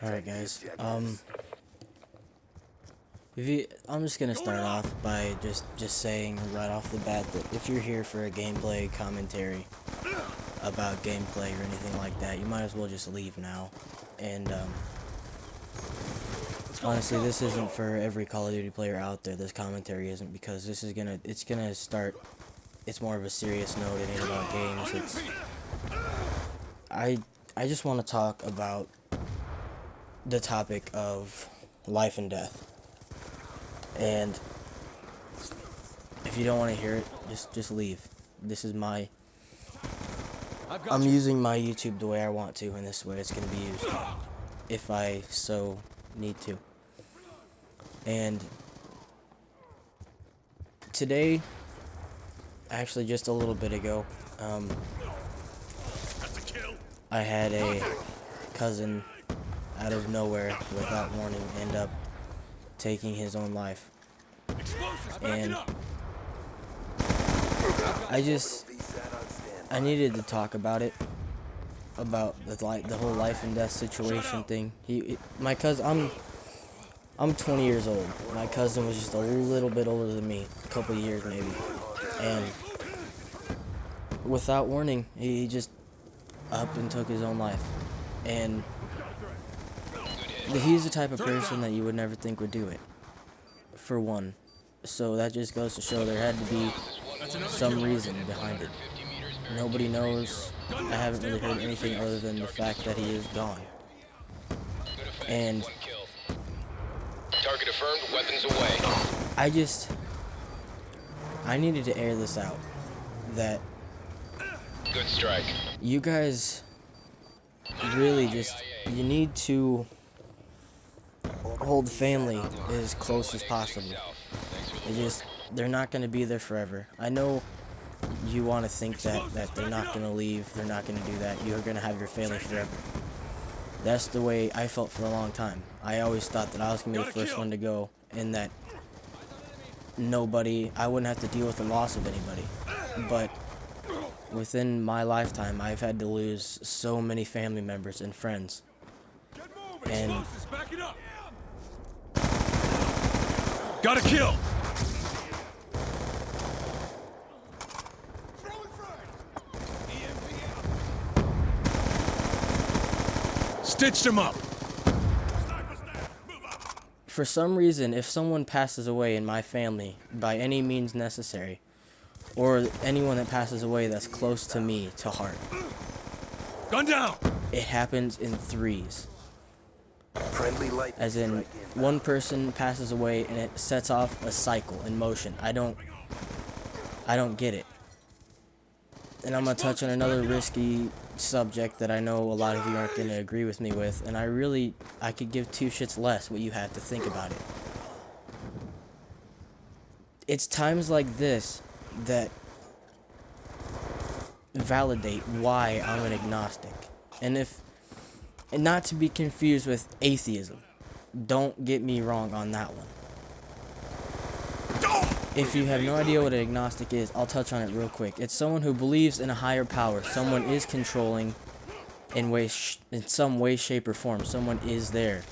Alright guys, I'm just gonna start off by just saying right off the bat that if you're here for a gameplay commentary about gameplay or anything like that, you might as well just leave now. And honestly, this isn't for every Call of Duty player out there. This commentary isn't, because this is gonna start. It's more of a serious note. It ain't about games. I just want to talk about the topic of life and death. And if you don't want to hear it, just leave. This is I'm using my YouTube the way I want to, and this way it's going to be used if I so need to. And today, actually just a little bit ago, I had a cousin out of nowhere, without warning, end up taking his own life. And I needed to talk about it, about the whole life and death situation thing. My cousin, I'm 20 years old. My cousin was just a little bit older than me, a couple years maybe. And without warning, he just up and took his own life. And he's the type of person that you would never think would do it, for one. So that just goes to show there had to be some reason behind it. Nobody knows. I haven't really heard anything other than the fact that he is gone. And target affirmed, weapons away. I needed to air this out. That Good strike. you guys really you need to hold family as close as possible. They're not going to be there forever. I know you want to think that they're not going to leave, they're not going to do that. You're going to have your family forever. That's the way I felt for a long time. I always thought that I was going to be the first one to go, and that I wouldn't have to deal with the loss of anybody. But within my lifetime, I've had to lose so many family members and friends. And got a kill! Stitched him up! for some reason, if someone passes away in my family, by any means necessary, or anyone that passes away that's close to me, to heart, Gun down! it happens in threes. Friendly light. As in, one person passes away and it sets off a cycle in motion. I don't get it. And I'm gonna touch on another risky subject that I know a lot of you aren't gonna agree with me with, and I could give two shits less what you have to think about it. It's times like this that validate why I'm an agnostic. And not to be confused with atheism. Don't get me wrong on that one. If you have no idea what an agnostic is, I'll touch on it real quick. It's someone who believes in a higher power. Someone is controlling in some way, shape, or form. Someone is there.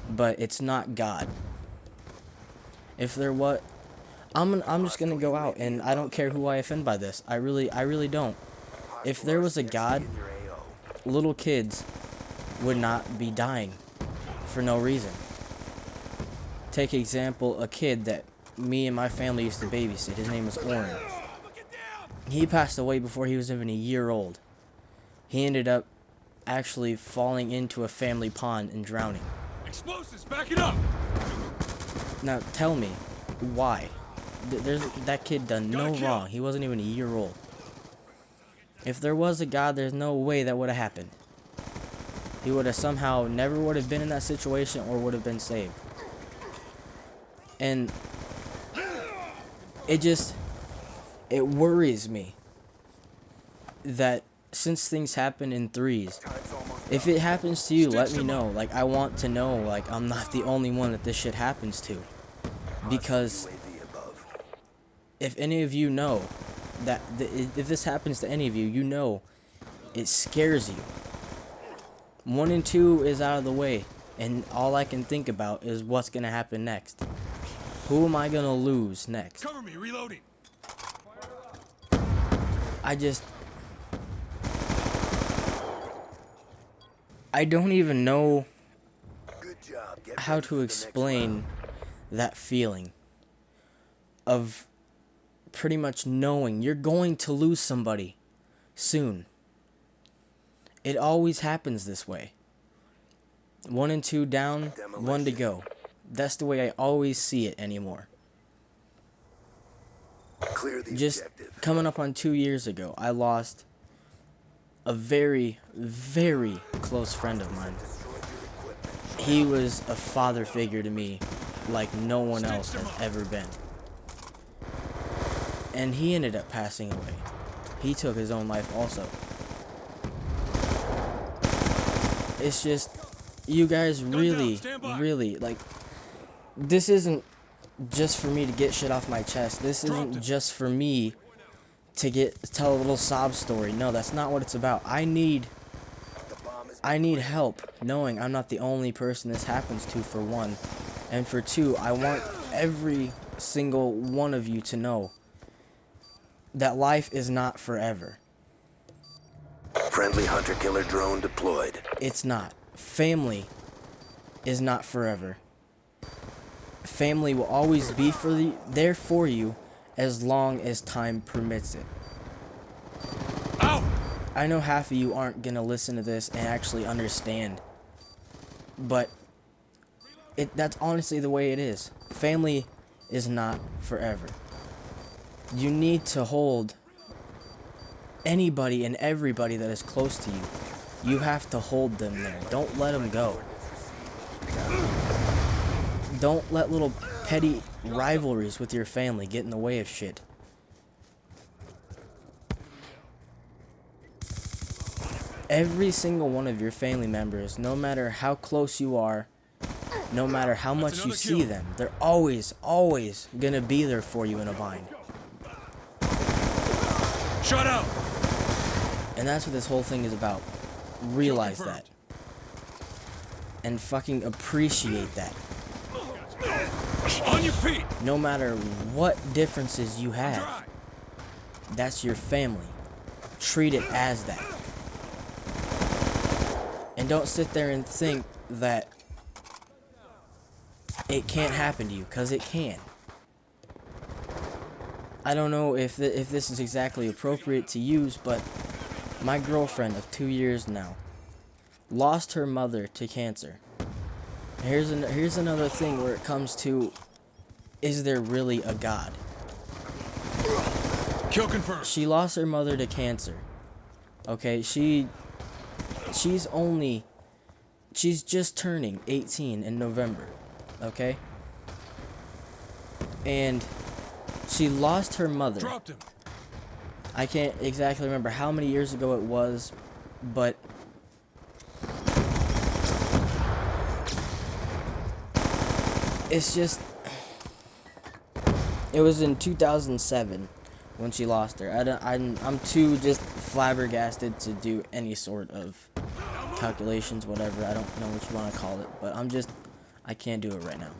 But it's not God. If there was, I'm just gonna go out, and I don't care who I offend by this. I really don't. If there was a God, little kids would not be dying for no reason. Take example, a kid that me and my family used to babysit. His name was Oren. He passed away before he was even a year old. He ended up actually falling into a family pond and drowning. Explosives, back it up! Now tell me, why? That kid done no wrong. He wasn't even a year old. If there was a God, there's no way that would have happened. He would have somehow never would have been in that situation, or would have been saved. And it worries me that since things happen in threes, if it happens to you, let me know. Like, I want to know, like, I'm not the only one that this shit happens to. Because if any of you know that if this happens to any of you, you know it scares you. 1 and 2 is out of the way, and all I can think about is what's gonna happen next. Who am I gonna lose next? Cover me, reloading. I don't even know Good job. Get how ready for to the next explain round. that feeling of pretty much knowing you're going to lose somebody soon. It always happens this way. 1 and 2 down, 1 to go. That's the way I always see it anymore. Clear the Just objective. coming up on 2 years ago, I lost a very, very close friend of mine. Destroyed your equipment. He was a father figure to me like no one else has ever been. And he ended up passing away. He took his own life also. It's just, you guys really, really, like, this isn't just for me to get shit off my chest. This isn't just for me to tell a little sob story. No, that's not what it's about. I need help knowing I'm not the only person this happens to, for one. And for two, I want every single one of you to know that life is not forever. Friendly hunter-killer drone deployed. It's not. Family is not forever. Family will always be there for you as long as time permits it. Out! I know half of you aren't gonna listen to this and actually understand, but that's honestly the way it is. Family is not forever. You need to hold anybody and everybody that is close to you. You have to hold them there. Don't let them go. Don't let little petty rivalries with your family get in the way of shit. Every single one of your family members, no matter how close you are, no matter how much you see them, they're always, always gonna be there for you in a bind. Shut out! And that's what this whole thing is about. Realize that. And fucking appreciate that. On your feet! No matter what differences you have, Dry. that's your family. Treat it as that. And don't sit there and think that it can't happen to you, because it can. I don't know if this is exactly appropriate to use, but my girlfriend of 2 years now lost her mother to cancer. Here's another thing where it comes to, is there really a God? Kill confirmed. She lost her mother to cancer. Okay, she's just turning 18 in November. Okay? And she lost her mother. Dropped him. I can't exactly remember how many years ago it was, but it's just, it was in 2007 when she lost her. I'm too just flabbergasted to do any sort of calculations, whatever. I don't know what you want to call it, but I can't do it right now.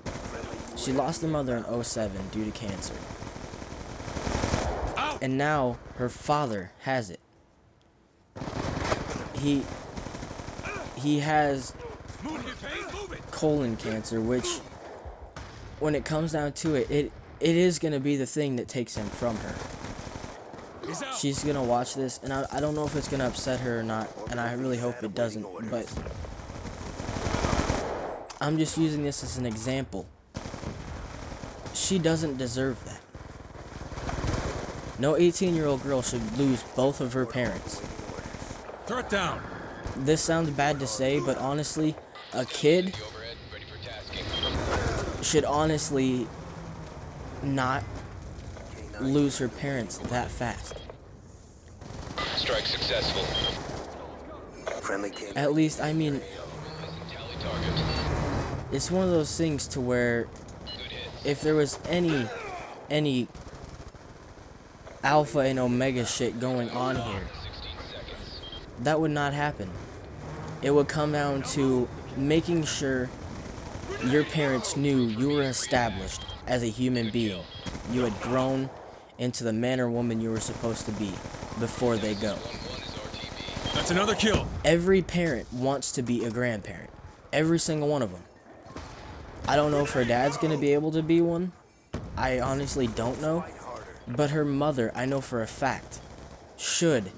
She lost her mother in 2007 due to cancer. And now her father has it. He has colon cancer, which, when it comes down to it, it is going to be the thing that takes him from her. She's going to watch this, and I don't know if it's going to upset her or not, and I really hope it doesn't, but I'm just using this as an example. She doesn't deserve that. No 18-year-old girl should lose both of her parents. Threat down. This sounds bad to say, but honestly, a kid Overhead, ready for tasking. should honestly not lose her parents that fast. Strike successful. Friendly team. At least, I mean, Tally target. it's one of those things to where Good hits. if there was any alpha and omega shit going on here, 16 seconds. that would not happen. It would come down to making sure your parents knew you were established as a human being. You had grown into the man or woman you were supposed to be before they go. That's another kill. Every parent wants to be a grandparent. Every single one of them. I don't know if her dad's going to be able to be one. I honestly don't know. But her mother, I know for a fact, should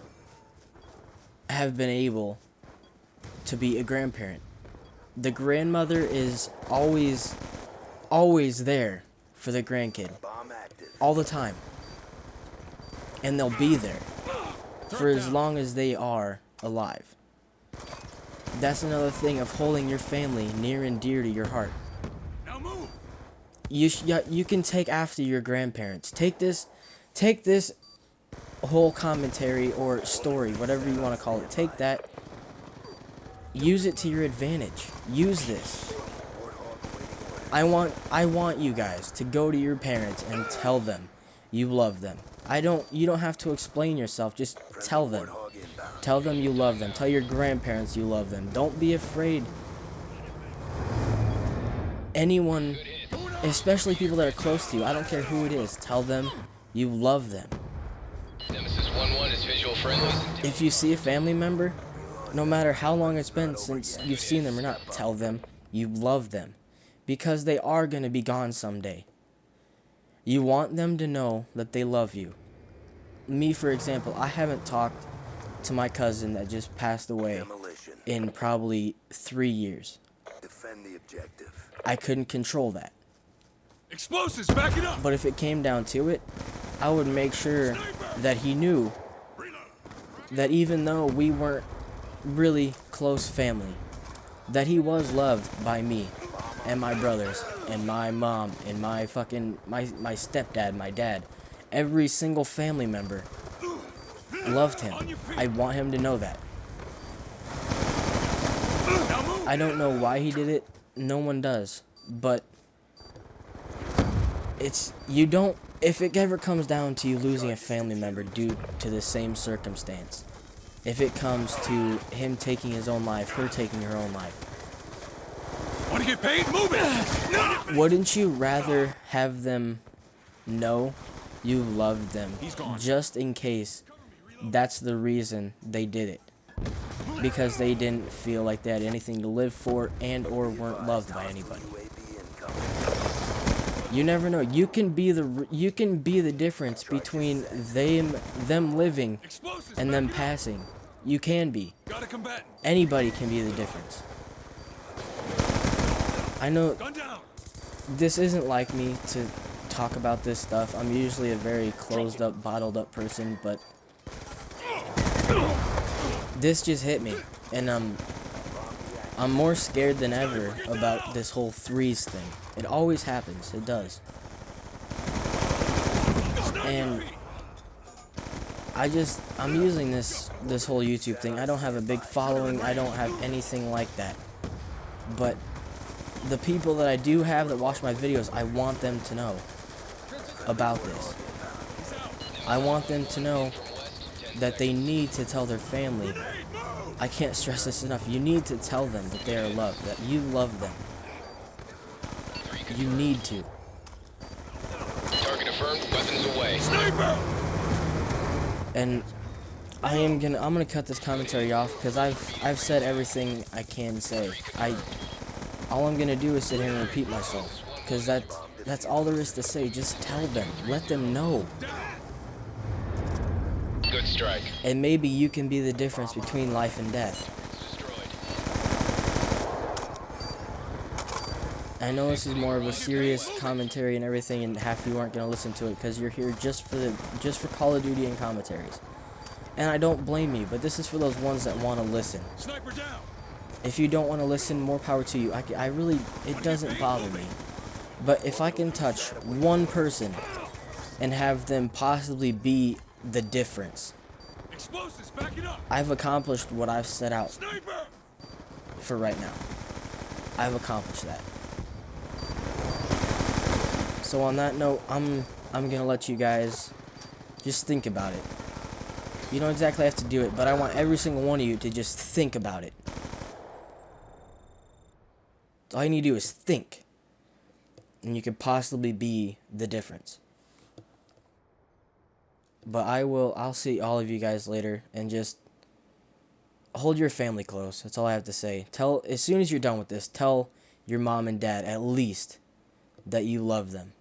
have been able to be a grandparent. The grandmother is always there for the grandkid. Bomb active. All the time. And they'll be there for as long as they are alive. That's another thing of holding your family near and dear to your heart. Now move. You can take after your grandparents. Take this whole commentary or story, whatever you want to call it. Take that. Use it to your advantage. Use this. I want you guys to go to your parents and tell them you love them. You don't have to explain yourself. Just tell them. Tell them you love them. Tell your grandparents you love them. Don't be afraid. Anyone, especially people that are close to you, I don't care who it is, tell them you love them. Nemesis 1-1 is visual friendly. If you see a family member, no matter how long it's been since you've seen them or not, tell them you love them. Because they are going to be gone someday. You want them to know that they love you. Me, for example, I haven't talked to my cousin that just passed away Demolition. in probably 3 years. Defend the objective. I couldn't control that. Explosives, back it up. But if it came down to it, I would make sure that he knew that even though we weren't really close family, that he was loved by me and my brothers and my mom and my stepdad, my dad. Every single family member loved him. I want him to know that. I don't know why he did it. No one does. But if it ever comes down to you losing a family member due to the same circumstance, if it comes to him taking his own life, her taking her own life, Want to get paid? Move it. wouldn't you rather have them know you loved them just in case that's the reason they did it? Because they didn't feel like they had anything to live for and or weren't loved by anybody. UAV incoming. You never know. You can be the difference between them living Explosives. and them passing. You can be. Got a combatant. Anybody can be the difference. I know Gun down. this isn't like me to talk about this stuff. I'm usually a very closed up, bottled up person, but this just hit me, and I'm more scared than ever about this whole threes thing. It always happens. It does. And I'm using this whole YouTube thing. I don't have a big following. I don't have anything like that. But the people that I do have that watch my videos, I want them to know about this. I want them to know that they need to tell their family. I can't stress this enough. You need to tell them that they are loved, that you love them. You need to. Target affirmed. Weapons away. Sniper. And I'm gonna cut this commentary off because I've said everything I can say. All I'm gonna do is sit here and repeat myself because that's all there is to say. Just tell them, let them know, Good strike. and maybe you can be the difference between life and death. Destroyed. I know this is more of a serious commentary and everything, and half you aren't gonna listen to it because you're here just for Call of Duty and commentaries. And I don't blame you, but this is for those ones that want to listen. Sniper down. If you don't want to listen, more power to you. I really, it doesn't bother me. But if I can touch one person and have them possibly be the difference, Explosives, back it up. I've accomplished what I've set out Sniper. for right now. I've accomplished that. So on that note, I'm gonna let you guys just think about it. You don't exactly have to do it, but I want every single one of you to just think about it. All you need to do is think. And you could possibly be the difference. But I'll see all of you guys later, and just hold your family close. That's all I have to say. As soon as you're done with this, tell your mom and dad at least that you love them.